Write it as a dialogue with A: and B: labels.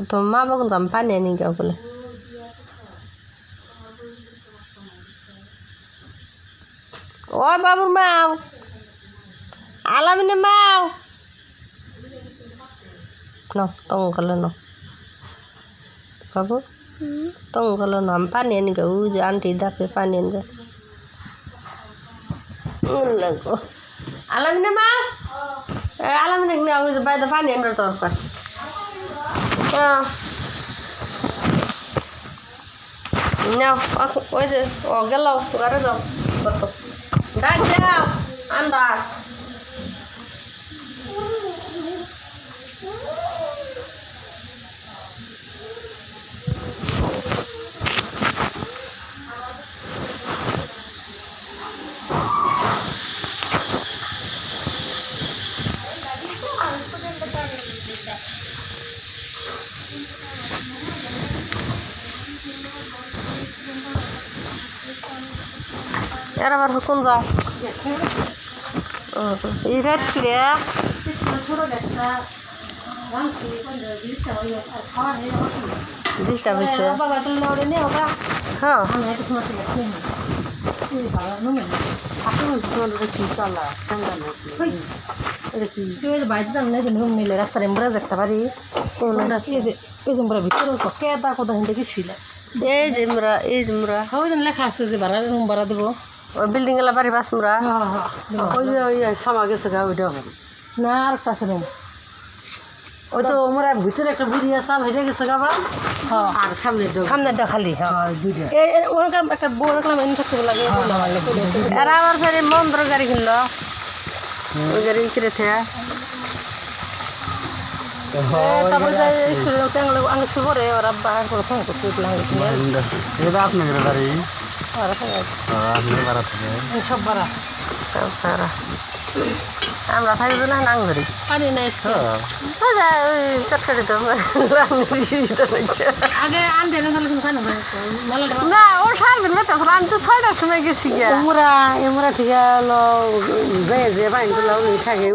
A: তো মা বাগুন তো আমি পানি আনি গা বলে ও বাবুর মাও আলামিনে মাও no tong kalau no babu tong kalau no am panen ga uji anti dape panen ga lago alamine ma alamine na uji bay da panen ro tor ka no oy je o gelo gare do bato dak jao anda era bar hukun za iret kire disha bise ha রাস্তার এমব্রাজ একটা বাড়ি কেদা কোথা হিন্দে গেছিল এই যে লেখা আছে যে ভাড়া রুম ভাড়া দেবো ওই বিল্ডিং এলা বাড়ি বাস মুরা ওই সামা গেছে গা ওইটা না আর একটা আছে রুম ওই তো আমরা ভিতরে একটা বুড়ি চাল হেঁটে গেছে গা আর সামনেটা খালি ওরকম একটা বউ রাখলাম এনে থাকতে লাগে এরা আবার ফের মন্দ্র গাড়ি কিনলো ওই গাড়ি কিনে থেকে তারপরে স্কুল স্কুল পরে ওরা বাহার করে ফোন করতে
B: আপনাদের বাড়ি
A: সব ভাড়া আমরা থাকি না নাং ধরি পানি নাই চটকাটি তো আগে আনতে না ও সারাদিন বেতে আসলে আমি তো 6টার সময় গেছি এমরা থেকে যে বাইন তুলা থাকে